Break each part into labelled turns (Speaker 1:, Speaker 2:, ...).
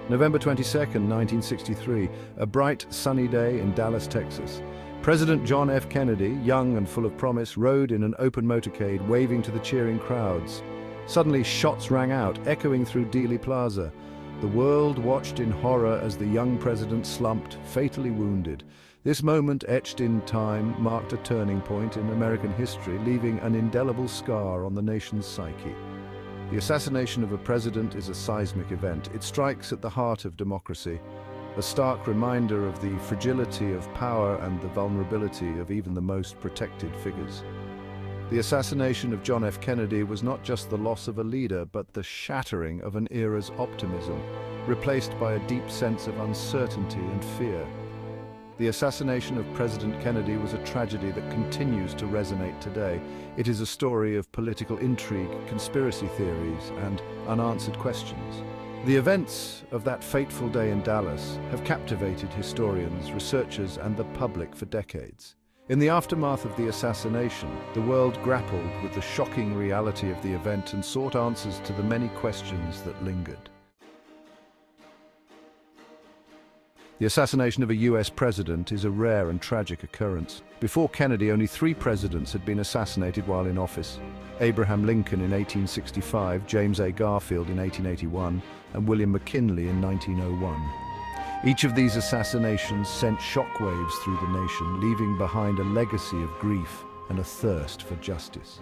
Speaker 1: November 22nd, 1963, a bright, sunny day in Dallas, Texas. President John F. Kennedy, young and full of promise, rode in an open motorcade, waving to the cheering crowds. Suddenly, shots rang out, echoing through Dealey Plaza. The world watched in horror as the young president slumped, fatally wounded. This moment, etched in time, marked a turning point in American history, leaving an indelible scar on the nation's psyche. The assassination of a president is a seismic event. It strikes at the heart of democracy, a stark reminder of the fragility of power and the vulnerability of even the most protected figures. The assassination of John F. Kennedy was not just the loss of a leader, but the shattering of an era's optimism, replaced by a deep sense of uncertainty and fear. The assassination of President Kennedy was a tragedy that continues to resonate today. It is a story of political intrigue, conspiracy theories, and unanswered questions. The events of that fateful day in Dallas have captivated historians, researchers, and the public for decades. In the aftermath of the assassination, the world grappled with the shocking reality of the event and sought answers to the many questions that lingered. The assassination of a US president is a rare and tragic occurrence. Before Kennedy, only 3 presidents had been assassinated while in office: Abraham Lincoln in 1865, James A. Garfield in 1881, and William McKinley in 1901. Each of these assassinations sent shockwaves through the nation, leaving behind a legacy of grief and a thirst for justice.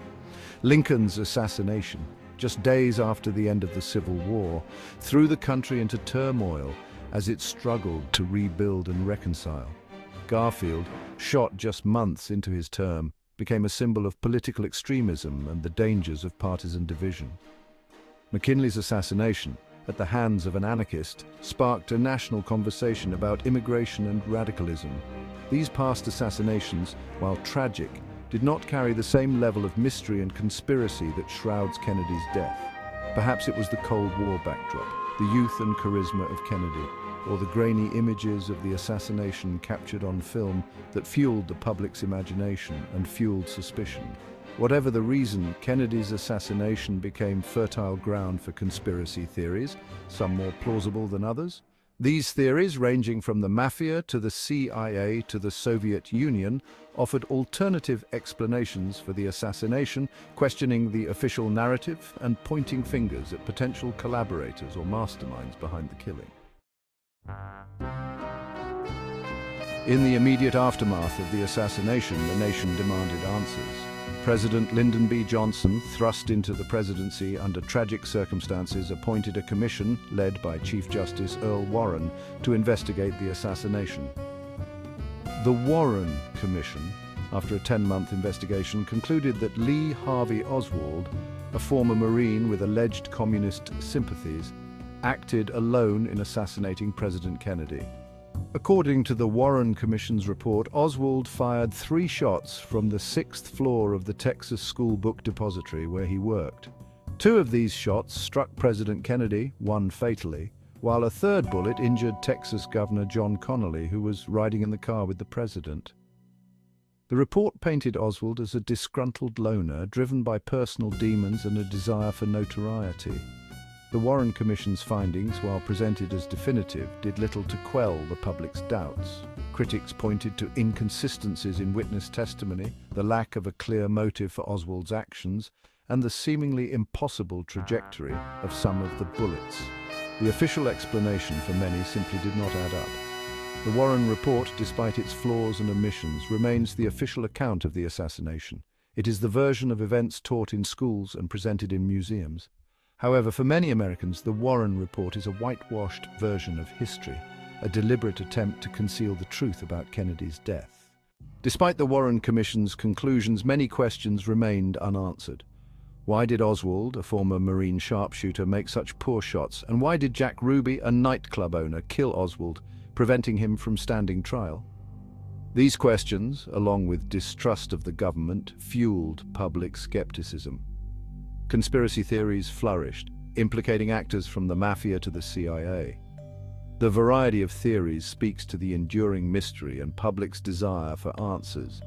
Speaker 1: Lincoln's assassination, just days after the end of the Civil War, threw the country into turmoil as it struggled to rebuild and reconcile. Garfield, shot just months into his term, became a symbol of political extremism and the dangers of partisan division. McKinley's assassination, at the hands of an anarchist, sparked a national conversation about immigration and radicalism. These past assassinations, while tragic, did not carry the same level of mystery and conspiracy that shrouds Kennedy's death. Perhaps it was the Cold War backdrop, the youth and charisma of Kennedy, or the grainy images of the assassination captured on film that fueled the public's imagination and fueled suspicion. Whatever the reason, Kennedy's assassination became fertile ground for conspiracy theories, some more plausible than others. These theories, ranging from the Mafia to the CIA to the Soviet Union, offered alternative explanations for the assassination, questioning the official narrative and pointing fingers at potential collaborators or masterminds behind the killing. In the immediate aftermath of the assassination, the nation demanded answers. President Lyndon B. Johnson, thrust into the presidency under tragic circumstances, appointed a commission led by Chief Justice Earl Warren to investigate the assassination. The Warren Commission, after a 10-month investigation, concluded that Lee Harvey Oswald, a former Marine with alleged communist sympathies, acted alone in assassinating President Kennedy. According to the Warren Commission's report, Oswald fired 3 shots from the 6th floor of the Texas School Book Depository where he worked. 2 of these shots struck President Kennedy, one fatally, while a 3rd bullet injured Texas Governor John Connally, who was riding in the car with the president. The report painted Oswald as a disgruntled loner, driven by personal demons and a desire for notoriety. The Warren Commission's findings, while presented as definitive, did little to quell the public's doubts. Critics pointed to inconsistencies in witness testimony, the lack of a clear motive for Oswald's actions, and the seemingly impossible trajectory of some of the bullets. The official explanation for many simply did not add up. The Warren report, despite its flaws and omissions, remains the official account of the assassination. It is the version of events taught in schools and presented in museums. However, for many Americans, the Warren Report is a whitewashed version of history, a deliberate attempt to conceal the truth about Kennedy's death. Despite the Warren Commission's conclusions, many questions remained unanswered. Why did Oswald, a former Marine sharpshooter, make such poor shots? And why did Jack Ruby, a nightclub owner, kill Oswald, preventing him from standing trial? These questions, along with distrust of the government, fueled public skepticism. Conspiracy theories flourished, implicating actors from the Mafia to the CIA. The variety of theories speaks to the enduring mystery and public's desire for answers.